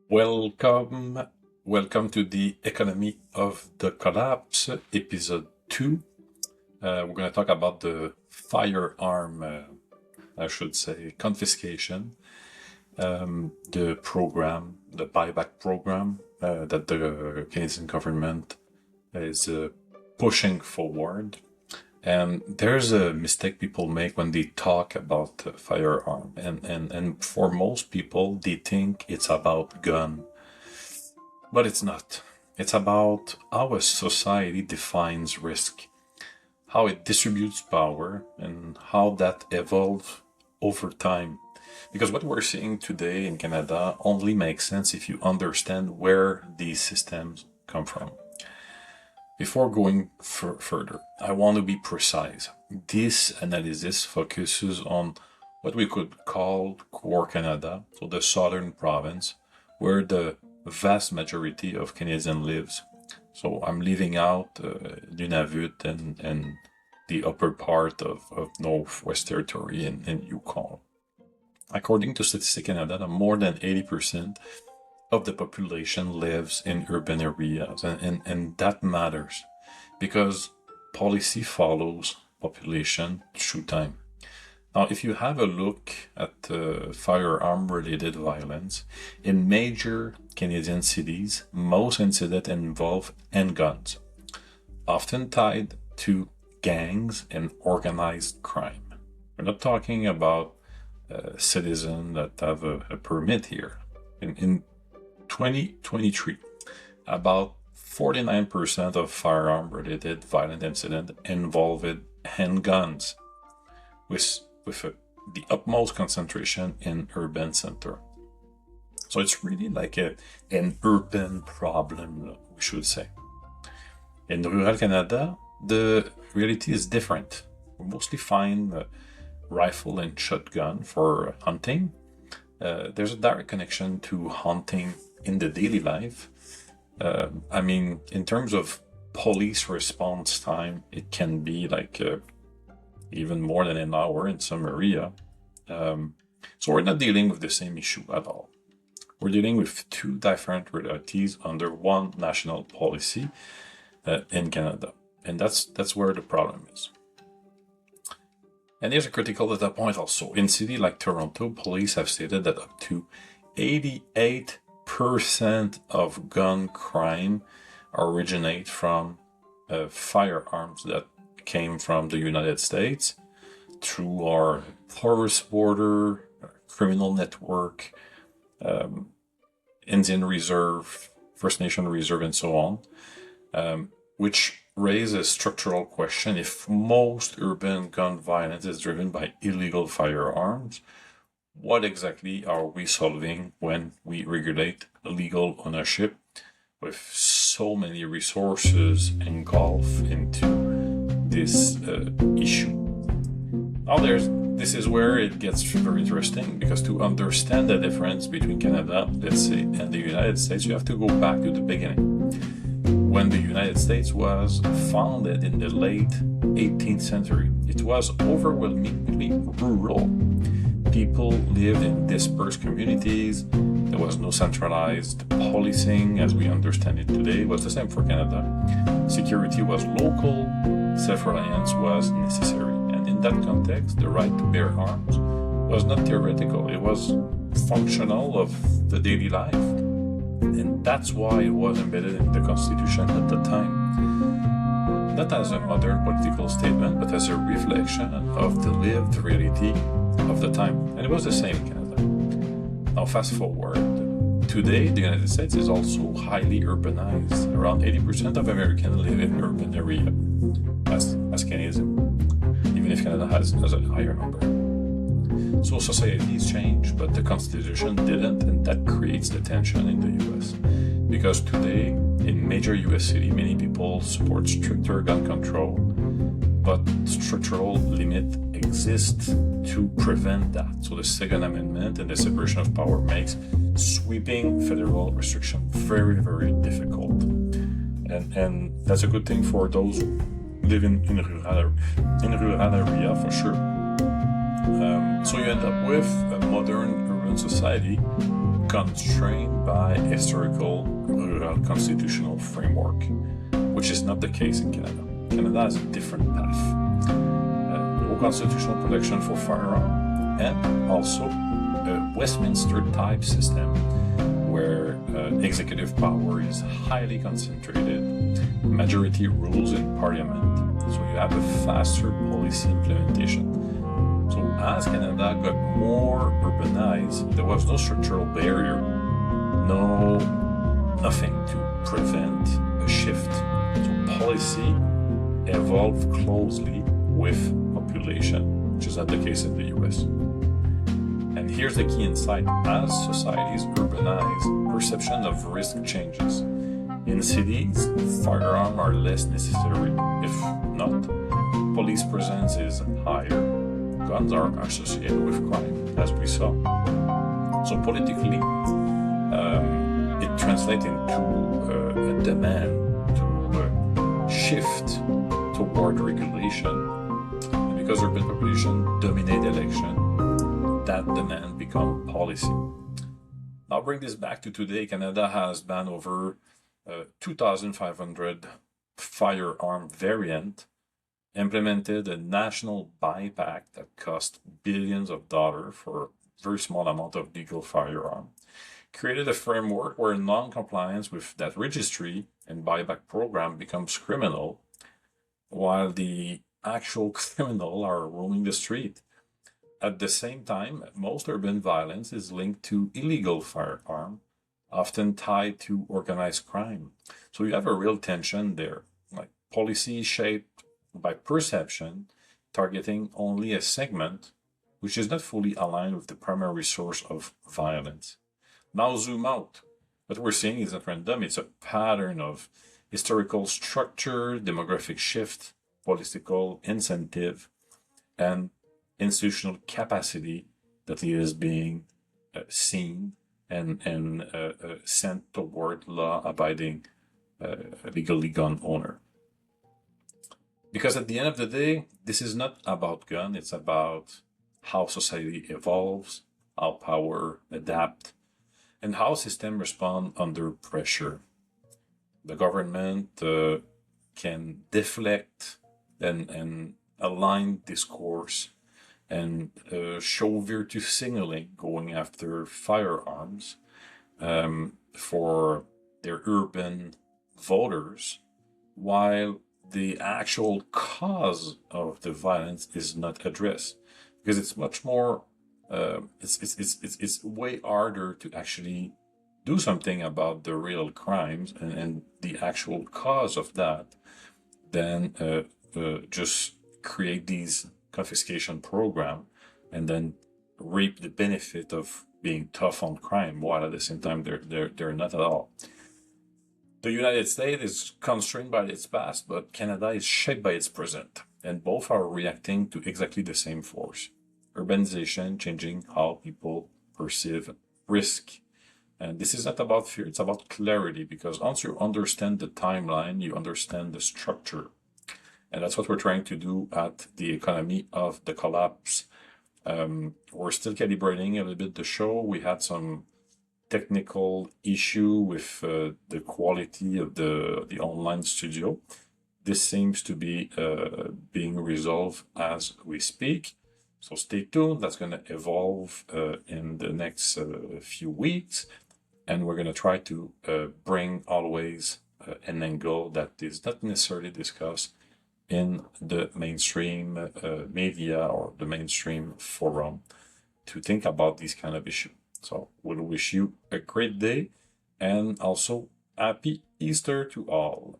Welcome to the Economy of the Collapse, episode 2. We're going to talk about the firearm, confiscation, the program, the buyback program that the Canadian government is pushing forward. And there's a mistake people make when they talk about firearm. And for most people, they think it's about gun. But it's not. It's about how a society defines risk, how it distributes power, and how that evolves over time. Because what we're seeing today in Canada only makes sense if you understand where these systems come from. Before going further, I want to be precise. This analysis focuses on what we could call core Canada, so the southern province, where the vast majority of Canadians lives. So I'm leaving out Nunavut and the upper part of Northwest Territory and Yukon. According to Statistics Canada, more than 80% of the population lives in urban areas, and that matters because policy follows population through time. Now, if you have a look at firearm-related violence, in major Canadian cities, most incidents involve handguns, often tied to gangs and organized crime. We're not talking about citizens that have a permit here. In 2023, about 49% of firearm-related violent incidents involved handguns, with the utmost concentration in urban center. So it's really like an urban problem, we should say. In rural Canada, the reality is different. We mostly find rifle and shotgun for hunting. There's a direct connection to hunting in the daily life. In terms of police response time, it can be like even more than an hour in some area. So we're not dealing with the same issue at all. We're dealing with two different realities under one national policy in Canada. And that's where the problem is. And here's a critical data point also. In cities like Toronto, police have stated that up to 88% of gun crime originate from firearms that came from the United States through our porous border, criminal network, Indian Reserve, First Nation Reserve, and so on, which raises a structural question. If most urban gun violence is driven by illegal firearms, what exactly are we solving when we regulate legal ownership with so many resources engulfed into this issue? Now this is where it gets very interesting, because to understand the difference between Canada, let's say, and the United States, you have to go back to the beginning. When the United States was founded in the late 18th century, it was overwhelmingly rural. People lived in dispersed communities. There was no centralized policing as we understand it today. It was the same for Canada. Security was local. Self-reliance was necessary. And in that context, the right to bear arms was not theoretical. It was functional of the daily life. And that's why it was embedded in the Constitution at the time. Not as a modern political statement, but as a reflection of the lived reality of the time. And it was the same in Canada. Now fast forward. Today, the United States is also highly urbanized. Around 80% of Americans live in urban areas as Canadians, even if Canada has a higher number. So societies change, but the Constitution didn't, and that creates the tension in the US. Because today, in major US cities, many people support stricter gun control, but structural limit exists to prevent that. So the Second Amendment and the separation of power makes sweeping federal restriction very, very difficult. And that's a good thing for those who live in rural area, for sure. So you end up with a modern urban society constrained by historical rural constitutional framework, which is not the case in Canada. Canada has a different path. No constitutional protection for firearm, and also a Westminster type system where executive power is highly concentrated, majority rules in parliament, so you have a faster policy implementation. So as Canada got more urbanized, there was no structural barrier, nothing to prevent a shift. So policy evolved closely with population, which is not the case in the US. And here's the key insight. As societies urbanize, perception of risk changes. In cities, firearms are less necessary. If not, police presence is higher. Guns are associated with crime, as we saw. So politically, it translates into a demand to shift toward regulation. And because urban population dominate election, that demand become policy. Now bring this back to today. Canada has banned over 2,500 firearm variant, implemented a national buyback that cost billions of dollars for a very small amount of legal firearm, created a framework where non-compliance with that registry and buyback program becomes criminal, while the actual criminal are roaming the street. At the same time, most urban violence is linked to illegal firearm, often tied to organized crime. So you have a real tension there, like policy shaped by perception, targeting only a segment which is not fully aligned with the primary source of violence. Now zoom out. What we're seeing is not random, it's a pattern of historical structure, demographic shift, political incentive, and institutional capacity that is being seen and sent toward law-abiding legally gun owner. Because at the end of the day, this is not about gun, it's about how society evolves, how power adapt, and how systems respond under pressure. The government can deflect and align discourse and show virtue signaling going after firearms for their urban voters, while the actual cause of the violence is not addressed, because it's much more it's way harder to actually do something about the real crimes and the actual cause of that than just create these confiscation program and then reap the benefit of being tough on crime, while at the same time they're not at all. The United States is constrained by its past, but Canada is shaped by its present, and both are reacting to exactly the same force. Urbanization changing how people perceive risk. And this is not about fear, it's about clarity, because once you understand the timeline, you understand the structure. And that's what we're trying to do at the Economy of the Collapse. We're still calibrating a little bit the show. We had some technical issue with the quality of the online studio. This seems to be being resolved as we speak. So stay tuned, that's going to evolve in the next few weeks. And we're going to try to bring always an angle that is not necessarily discussed in the mainstream media or the mainstream forum to think about these kind of issues. So we'll wish you a great day and also happy Easter to all.